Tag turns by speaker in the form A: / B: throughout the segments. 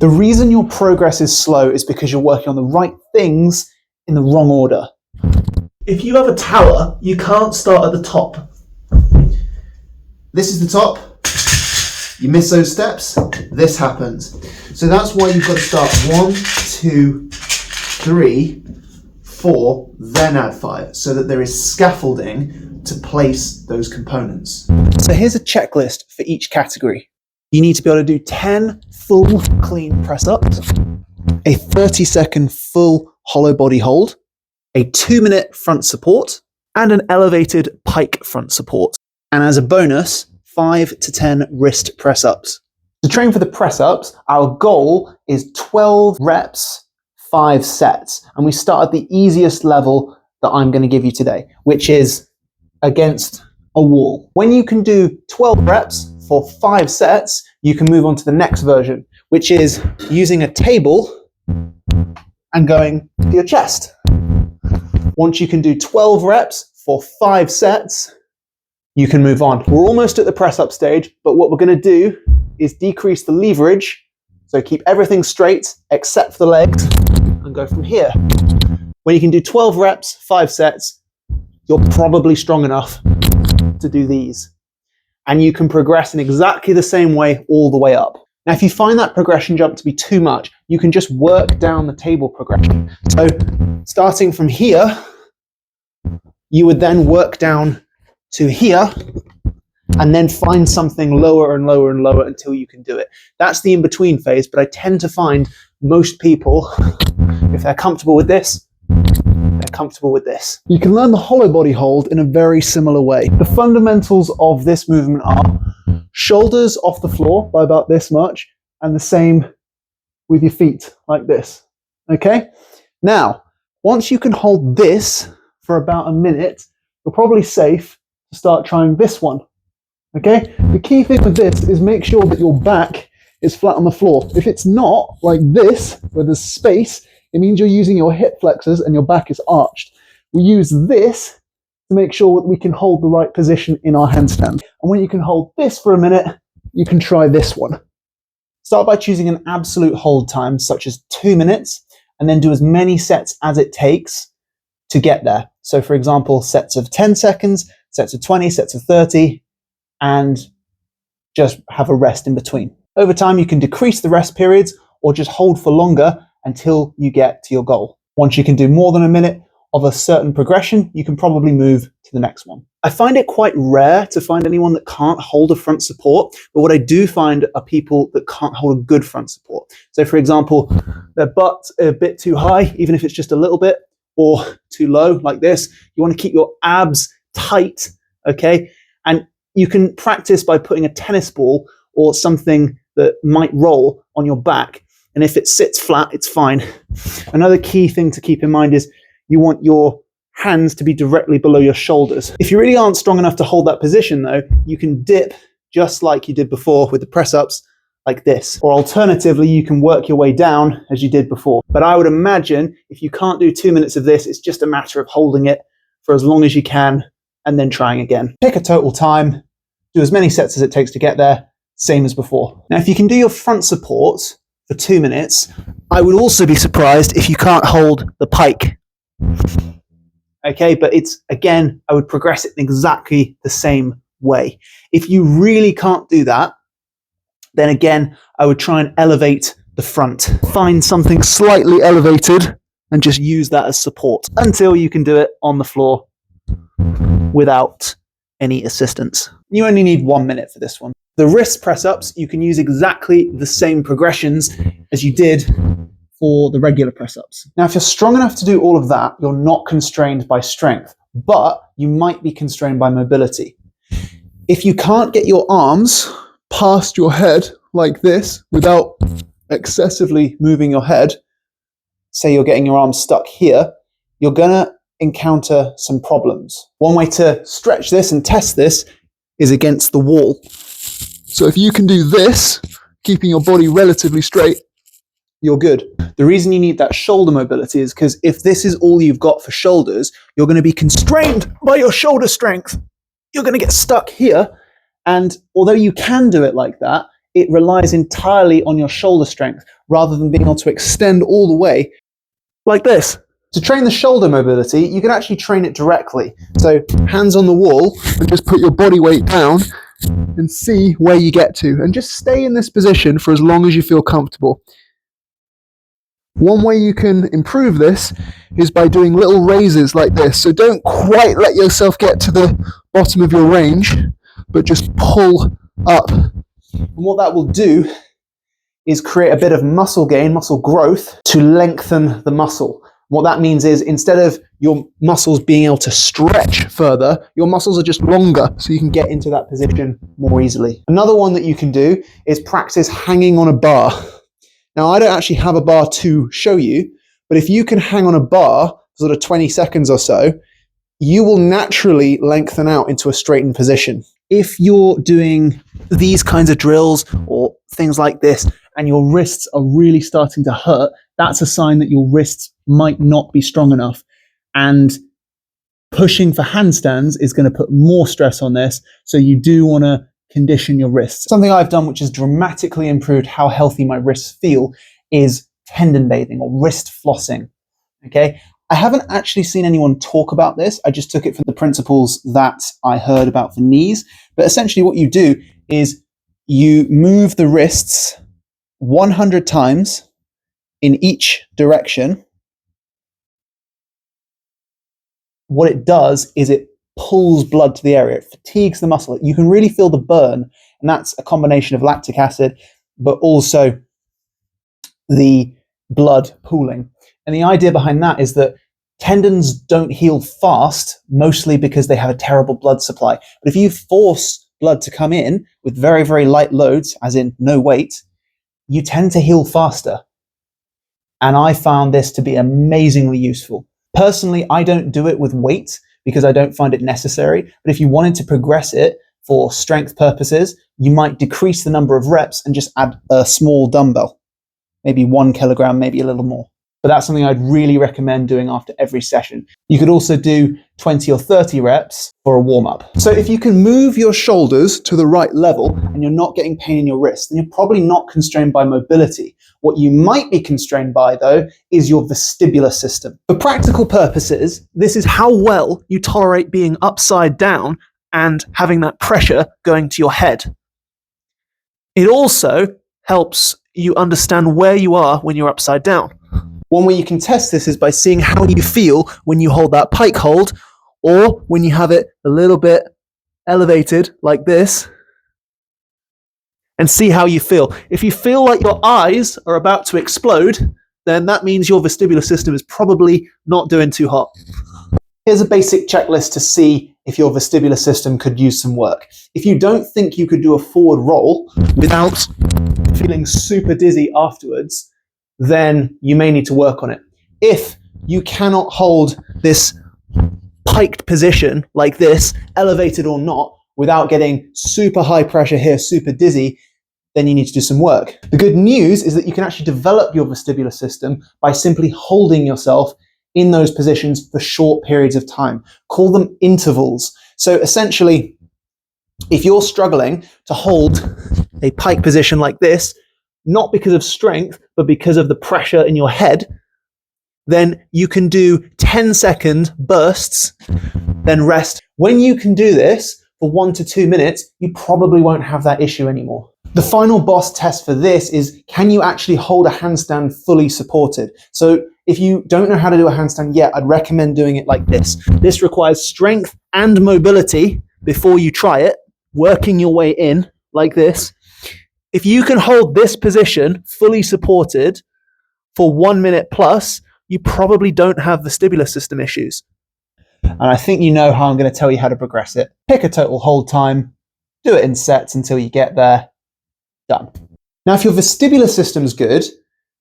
A: The reason your progress is slow is because you're working on the right things in the wrong order. If you have a tower, you can't start at the top. This is the top. You miss those steps, this happens. So that's why you've got to start 1, 2, 3, 4, then add 5, so that there is scaffolding to place those components. So here's a checklist for each category. You need to be able to do 10 full clean press-ups, a 30-second full hollow body hold, a 2-minute front support, and an elevated pike front support. And as a bonus, 5 to 10 wrist press-ups. To train for the press-ups, our goal is 12 reps, 5 sets. And we start at the easiest level that I'm going to give you today, which is against a wall. When you can do 12 reps for 5 sets, you can move on to the next version, which is using a table and going to your chest. Once you can do 12 reps for 5 sets, you can move on. We're almost at the press-up stage, but what we're going to do is decrease the leverage, so keep everything straight except for the legs, and go from here. When you can do 12 reps, 5 sets, you're probably strong enough to do these. And you can progress in exactly the same way all the way up. Now, if you find that progression jump to be too much, you can just work down the table progression. So starting from here, you would then work down to here, and then find something lower and lower and lower until you can do it. That's the in-between phase, but I tend to find most people, if they're comfortable with this, they're comfortable with this. You can learn the hollow body hold in a very similar way. The fundamentals of this movement are shoulders off the floor by about this much, and the same with your feet, like this. Okay? Now, once you can hold this for about a minute, you're probably safe to start trying this one. Okay? The key thing with this is make sure that your back is flat on the floor. If it's not, like this, where there's space, it means you're using your hip flexors and your back is arched. We use this to make sure that we can hold the right position in our handstand. And when you can hold this for a minute, you can try this one. Start by choosing an absolute hold time, such as 2 minutes, and then do as many sets as it takes to get there. So for example, sets of 10 seconds, sets of 20, sets of 30, and just have a rest in between. Over time, you can decrease the rest periods or just hold for longer until you get to your goal. Once you can do more than a minute of a certain progression, you can probably move to the next one. I find it quite rare to find anyone that can't hold a front support, but what I do find are people that can't hold a good front support. So for example, their butt's a bit too high, even if it's just a little bit, or too low like this. You want to keep your abs tight, okay? And you can practice by putting a tennis ball or something that might roll on your back. And if it sits flat, it's fine. Another key thing to keep in mind is you want your hands to be directly below your shoulders. If you really aren't strong enough to hold that position though, you can dip just like you did before with the press-ups like this. Or alternatively, you can work your way down as you did before. But I would imagine if you can't do 2 minutes of this, it's just a matter of holding it for as long as you can and then trying again. Pick a total time, do as many sets as it takes to get there, same as before. Now, if you can do your front support for 2 minutes, I would also be surprised if you can't hold the pike. Okay, but it's, again, I would progress it in exactly the same way. If you really can't do that, then again, I would try and elevate the front. Find something slightly elevated and just use that as support until you can do it on the floor without any assistance. You only need 1 minute for this one. The wrist press-ups, you can use exactly the same progressions as you did for the regular press-ups. Now, if you're strong enough to do all of that, you're not constrained by strength, but you might be constrained by mobility. If you can't get your arms past your head like this without excessively moving your head, say you're getting your arms stuck here, you're gonna encounter some problems. One way to stretch this and test this is against the wall. So if you can do this, keeping your body relatively straight, you're good. The reason you need that shoulder mobility is because if this is all you've got for shoulders, you're going to be constrained by your shoulder strength. You're going to get stuck here. And although you can do it like that, it relies entirely on your shoulder strength rather than being able to extend all the way like this. To train the shoulder mobility, you can actually train it directly. So hands on the wall and just put your body weight down and see where you get to. And just stay in this position for as long as you feel comfortable. One way you can improve this is by doing little raises like this. So don't quite let yourself get to the bottom of your range, but just pull up. And what that will do is create a bit of muscle gain, muscle growth, to lengthen the muscle. What that means is instead of your muscles being able to stretch further, your muscles are just longer, so you can get into that position more easily. Another one that you can do is practice hanging on a bar. Now, I don't actually have a bar to show you, but if you can hang on a bar for sort of 20 seconds or so, you will naturally lengthen out into a straightened position. If you're doing these kinds of drills or things like this, and your wrists are really starting to hurt, that's a sign that your wrists might not be strong enough. And pushing for handstands is going to put more stress on this, so you do want to condition your wrists. Something I've done which has dramatically improved how healthy my wrists feel is tendon bathing or wrist flossing. Okay, I haven't actually seen anyone talk about this. I just took it from the principles that I heard about for knees. But essentially what you do is you move the wrists 100 times in each direction. What it does is it pulls blood to the area. It fatigues the muscle. You can really feel the burn, and that's a combination of lactic acid, but also the blood pooling. And the idea behind that is that tendons don't heal fast, mostly because they have a terrible blood supply. But if you force blood to come in with very, very light loads, as in no weight, you tend to heal faster. And I found this to be amazingly useful. Personally, I don't do it with weight because I don't find it necessary. But if you wanted to progress it for strength purposes, you might decrease the number of reps and just add a small dumbbell, maybe 1 kilogram, maybe a little more. But that's something I'd really recommend doing after every session. You could also do 20 or 30 reps for a warm-up. So if you can move your shoulders to the right level and you're not getting pain in your wrist, then you're probably not constrained by mobility. What you might be constrained by, though, is your vestibular system. For practical purposes, this is how well you tolerate being upside down and having that pressure going to your head. It also helps you understand where you are when you're upside down. One way you can test this is by seeing how you feel when you hold that pike hold, or when you have it a little bit elevated like this, and see how you feel. If you feel like your eyes are about to explode, then that means your vestibular system is probably not doing too hot. Here's a basic checklist to see if your vestibular system could use some work. If you don't think you could do a forward roll without feeling super dizzy afterwards, then you may need to work on it. If you cannot hold this piked position like this, elevated or not, without getting super high pressure here, super dizzy, then you need to do some work. The good news is that you can actually develop your vestibular system by simply holding yourself in those positions for short periods of time. Call them intervals. So essentially, if you're struggling to hold a pike position like this, not because of strength, but because of the pressure in your head, then you can do 10-second bursts, then rest. When you can do this for 1 to 2 minutes, you probably won't have that issue anymore. The final boss test for this is, can you actually hold a handstand fully supported? So if you don't know how to do a handstand yet, I'd recommend doing it like this. This requires strength and mobility before you try it, working your way in like this. If you can hold this position fully supported for 1 minute plus, you probably don't have vestibular system issues. And I think you know how I'm going to tell you how to progress it. Pick a total hold time, do it in sets until you get there, done. Now, if your vestibular system's good,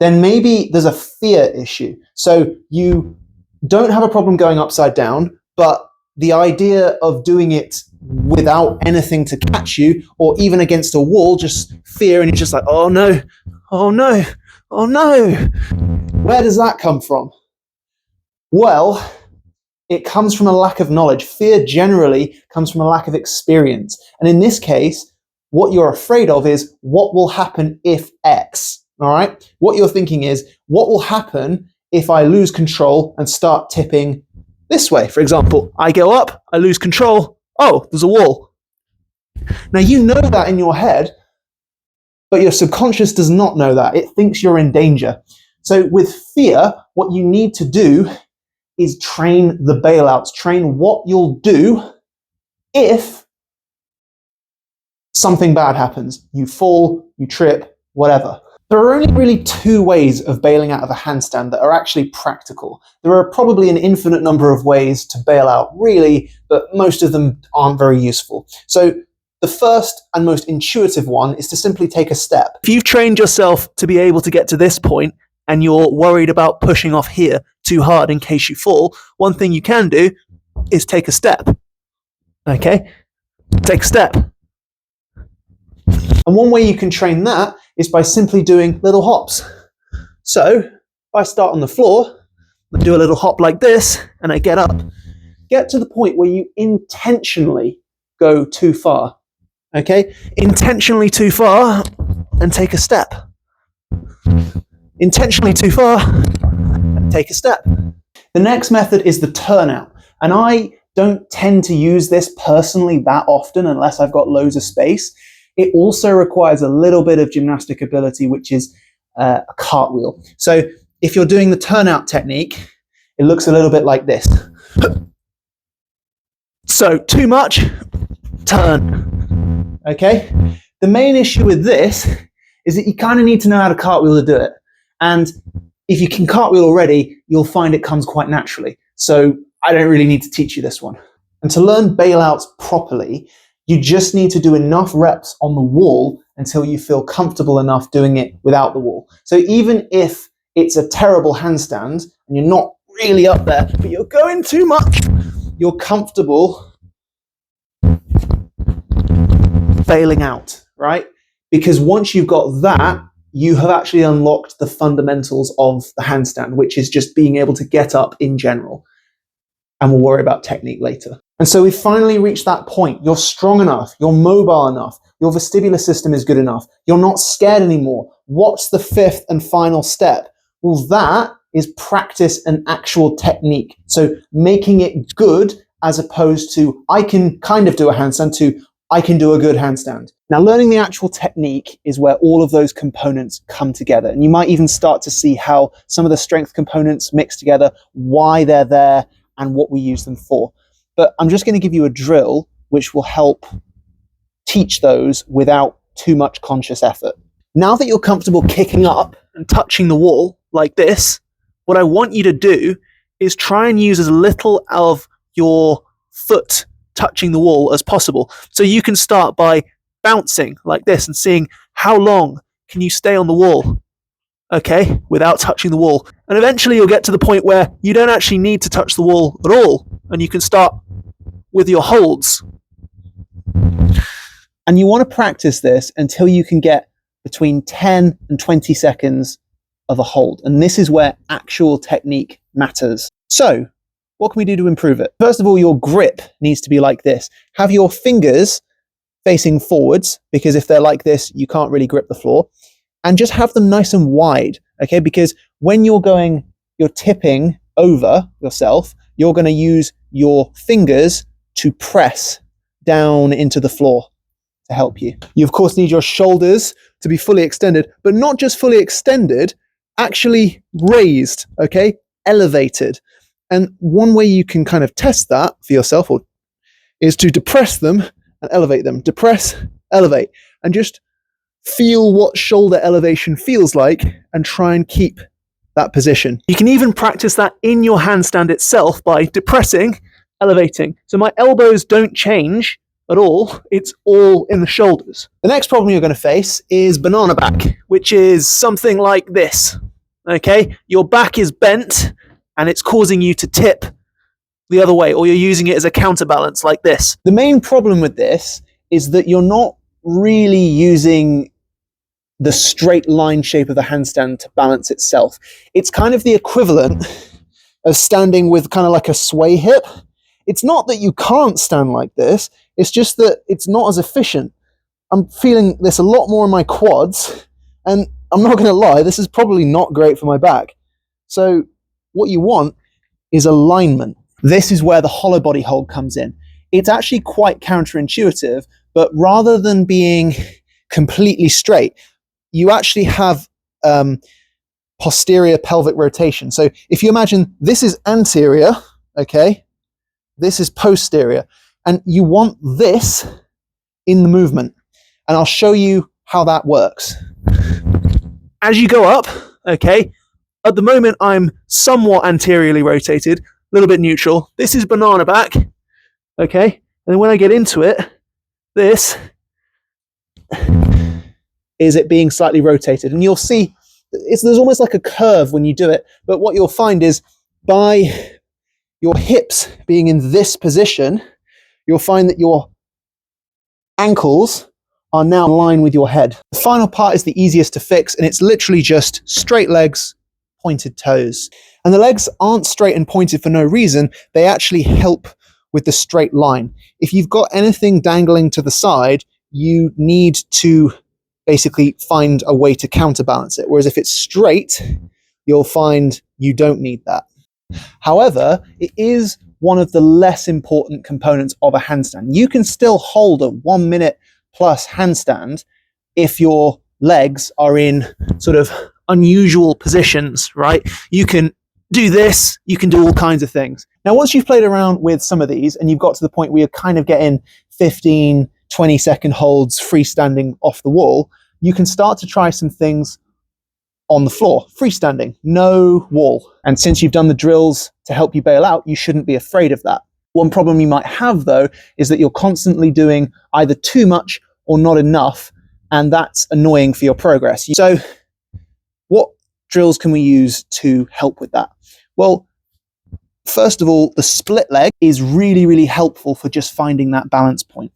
A: then maybe there's a fear issue. So you don't have a problem going upside down, but the idea of doing it without anything to catch you, or even against a wall, just fear, and you're just like, oh no, oh no, oh no. Where does that come from? Well, it comes from a lack of knowledge. Fear generally comes from a lack of experience. And in this case, What you're afraid of is what will happen if X, all right? What you're thinking is what will happen if I lose control and start tipping this way. For example, I go up, I lose control, oh, there's a wall. Now you know that in your head, but your subconscious does not know that. It thinks you're in danger. So with fear, what you need to do is train the bailouts, train what you'll do if something bad happens. You fall, you trip, whatever. There are only really two ways of bailing out of a handstand that are actually practical. There are probably an infinite number of ways to bail out, really, but most of them aren't very useful. So the first and most intuitive one is to simply take a step. If you've trained yourself to be able to get to this point and you're worried about pushing off here too hard in case you fall, one thing you can do is take a step. Okay? Take a step. And one way you can train that is by simply doing little hops. So if I start on the floor, I do a little hop like this, and I get up. Get to the point where you intentionally go too far. Okay? Intentionally too far, and take a step. Intentionally too far, and take a step. The next method is the turnout. And I don't tend to use this personally that often unless I've got loads of space. It also requires a little bit of gymnastic ability, which is a cartwheel. So if you're doing the turnout technique, it looks a little bit like this. So too much, turn. Okay? The main issue with this is that you kind of need to know how to cartwheel to do it. And if you can cartwheel already, you'll find it comes quite naturally. So I don't really need to teach you this one. And to learn bailouts properly, you just need to do enough reps on the wall until you feel comfortable enough doing it without the wall. So even if it's a terrible handstand and you're not really up there, but you're going too much, you're comfortable bailing out, right? Because once you've got that, you have actually unlocked the fundamentals of the handstand, which is just being able to get up in general. And we'll worry about technique later. And so we've finally reached that point. You're strong enough, you're mobile enough, your vestibular system is good enough, you're not scared anymore. What's the fifth and final step? Well, that is practice and actual technique. So making it good as opposed to, I can kind of do a handstand, to I can do a good handstand. Now, learning the actual technique is where all of those components come together. And you might even start to see how some of the strength components mix together, why they're there, and what we use them for. But I'm just going to give you a drill which will help teach those without too much conscious effort. Now that you're comfortable kicking up and touching the wall like this, what I want you to do is try and use as little of your foot touching the wall as possible. So you can start by bouncing like this and seeing how long can you stay on the wall, okay, without touching the wall. And eventually you'll get to the point where you don't actually need to touch the wall at all, and you can start with your holds. And you want to practice this until you can get between 10 and 20 seconds of a hold. And this is where actual technique matters. So, what can we do to improve it? First of all, your grip needs to be like this. Have your fingers facing forwards, because if they're like this, you can't really grip the floor. And just have them nice and wide, okay? Because when you're tipping over yourself, you're going to use your fingers to press down into the floor to help you. You, of course, need your shoulders to be fully extended, but not just fully extended, actually raised, okay? Elevated. And one way you can kind of test that for yourself is to depress them and elevate them. Depress, elevate. And just feel what shoulder elevation feels like and try and keep that position. You can even practice that in your handstand itself by depressing, elevating. So my elbows don't change at all. It's all in the shoulders. The next problem you're going to face is banana back, which is something like this. Okay? Your back is bent and it's causing you to tip the other way, or you're using it as a counterbalance like this. The main problem with this is that you're not really using the straight line shape of the handstand to balance itself. It's kind of the equivalent of standing with kind of like a sway hip. It's not that you can't stand like this, it's just that it's not as efficient.
B: I'm feeling this a lot more in my quads, and I'm not going to lie, this is probably not great for my back. So what you want is alignment.
A: This is where the hollow body hold comes in. It's actually quite counterintuitive, but rather than being completely straight, you actually have posterior pelvic rotation. So if you imagine this is anterior, okay, this is posterior, and you want this in the movement. And I'll show you how that works. As you go up, okay, at the moment I'm somewhat anteriorly rotated, a little bit neutral. This is banana back, okay, and then when I get into it, this is it being slightly rotated. And you'll see there's almost like a curve when you do it, but what you'll find is by your hips being in this position, you'll find that your ankles are now in line with your head. The final part is the easiest to fix, and it's literally just straight legs, pointed toes. And the legs aren't straight and pointed for no reason. They actually help with the straight line. If you've got anything dangling to the side, you need to basically find a way to counterbalance it. Whereas if it's straight, you'll find you don't need that. However, it is one of the less important components of a handstand. You can still hold a 1 minute plus handstand if your legs are in sort of unusual positions, right? You can do this, you can do all kinds of things. Now, once you've played around with some of these and you've got to the point where you're kind of getting 15, 20-second holds freestanding off the wall, you can start to try some things on the floor, freestanding, no wall. And since you've done the drills to help you bail out, you shouldn't be afraid of that. One problem you might have, though, is that you're constantly doing either too much or not enough, and that's annoying for your progress. So what drills can we use to help with that? Well, first of all, the split leg is really, really helpful for just finding that balance point.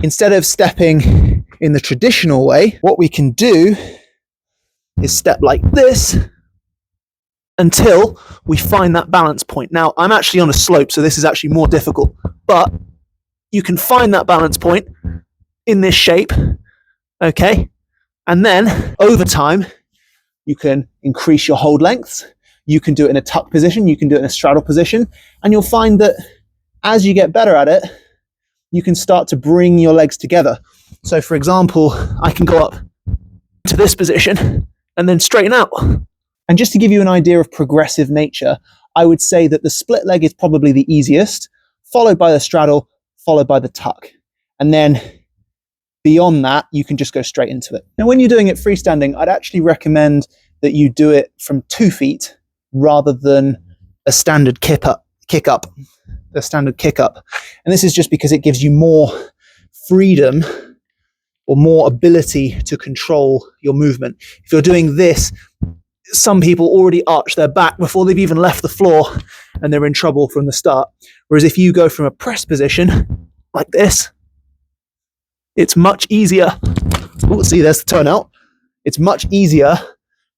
A: Instead of stepping in the traditional way, what we can do is step like this until we find that balance point. Now, I'm actually on a slope, so this is actually more difficult, but you can find that balance point in this shape, okay? And then over time, you can increase your hold lengths. You can do it in a tuck position. You can do it in a straddle position. And you'll find that as you get better at it, you can start to bring your legs together. So for example, I can go up to this position and then straighten out. And just to give you an idea of progressive nature, I would say that the split leg is probably the easiest, followed by the straddle, followed by the tuck. And then beyond that, you can just go straight into it. Now, when you're doing it freestanding, I'd actually recommend that you do it from 2 feet rather than a standard kick up. And this is just because it gives you more freedom or more ability to control your movement. If you're doing this, some people already arch their back before they've even left the floor and they're in trouble from the start. Whereas if you go from a press position like this, it's much easier. Oh, see, there's the turnout. It's much easier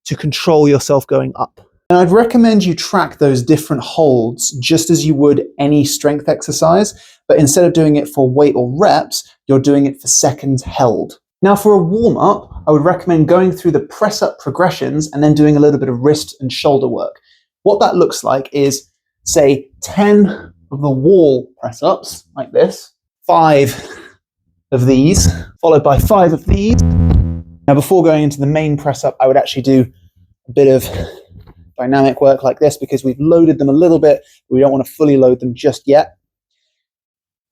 A: to control yourself going up. And I'd recommend you track those different holds just as you would any strength exercise, but instead of doing it for weight or reps, you're doing it for seconds held. Now, for a warm-up, I would recommend going through the press-up progressions and then doing a little bit of wrist and shoulder work. What that looks like is, say, 10 of the wall press-ups, like this, 5 of these, followed by 5 of these. Now, before going into the main press-up, I would actually do a bit of dynamic work like this because we've loaded them a little bit. We don't want to fully load them just yet.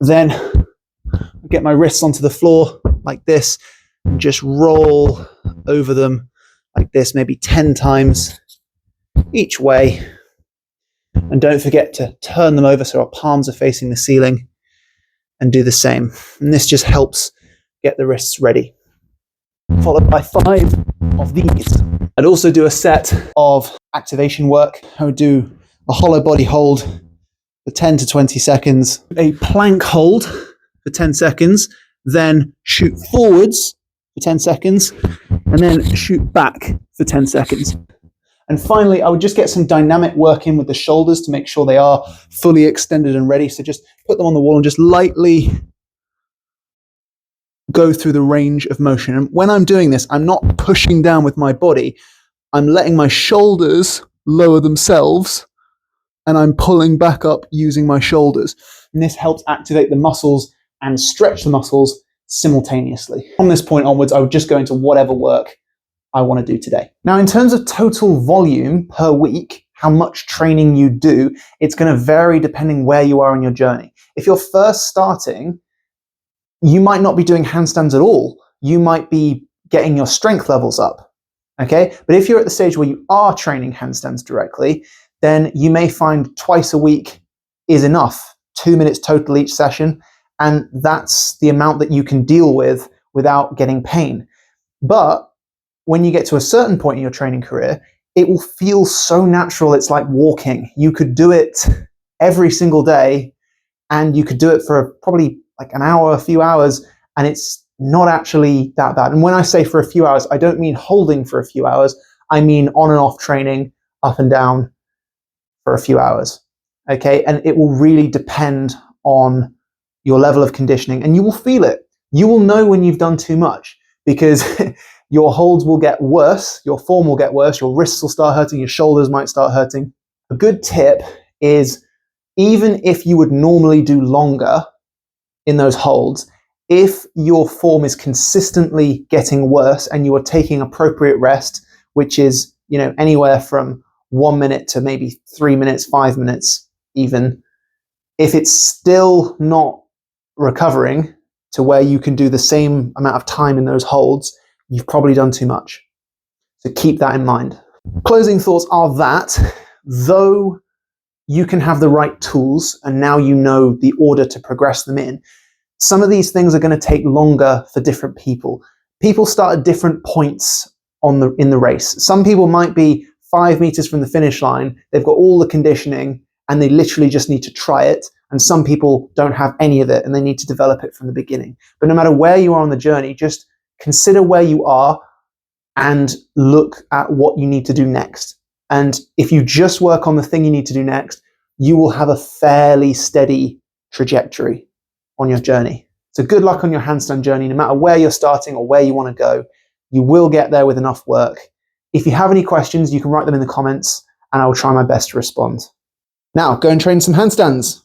A: Then get my wrists onto the floor like this and just roll over them like this, maybe 10 times each way. And don't forget to turn them over so our palms are facing the ceiling and do the same. And this just helps get the wrists ready. Followed by 5 of these. I'd also do a set of activation work. I would do a hollow body hold for 10 to 20 seconds, a plank hold for 10 seconds, then shoot forwards for 10 seconds, and then shoot back for 10 seconds. And finally, I would just get some dynamic work in with the shoulders to make sure they are fully extended and ready. So just put them on the wall and just lightly go through the range of motion. And when I'm doing this, I'm not pushing down with my body. I'm letting my shoulders lower themselves and I'm pulling back up using my shoulders. And this helps activate the muscles and stretch the muscles simultaneously. From this point onwards, I would just go into whatever work I want to do today. Now, in terms of total volume per week, how much training you do, it's going to vary depending where you are in your journey. If you're first starting, you might not be doing handstands at all. You might be getting your strength levels up, okay? But if you're at the stage where you are training handstands directly, then you may find twice a week is enough, 2 minutes total each session, and that's the amount that you can deal with without getting pain. But when you get to a certain point in your training career, it will feel so natural, it's like walking. You could do it every single day, and you could do it for probably like an hour, a few hours, and it's not actually that bad. And when I say for a few hours, I don't mean holding for a few hours, I mean on and off training, up and down for a few hours, okay? And it will really depend on your level of conditioning, and you will feel it. You will know when you've done too much, because your holds will get worse, your form will get worse, your wrists will start hurting, your shoulders might start hurting. A good tip is, even if you would normally do longer in those holds, if your form is consistently getting worse and you are taking appropriate rest, which is, anywhere from 1 minute to maybe 3 minutes, 5 minutes even, if it's still not recovering to where you can do the same amount of time in those holds, you've probably done too much. So keep that in mind. Closing thoughts are that, though you can have the right tools and now you know the order to progress them in, some of these things are going to take longer for different people. People start at different points in the race. Some people might be 5 meters from the finish line, they've got all the conditioning and they literally just need to try it. And some people don't have any of it and they need to develop it from the beginning. But no matter where you are on the journey, just consider where you are and look at what you need to do next. And if you just work on the thing you need to do next, you will have a fairly steady trajectory on your journey. So good luck on your handstand journey, no matter where you're starting or where you want to go. You will get there with enough work. If you have any questions, you can write them in the comments and I will try my best to respond. Now, go and train some handstands.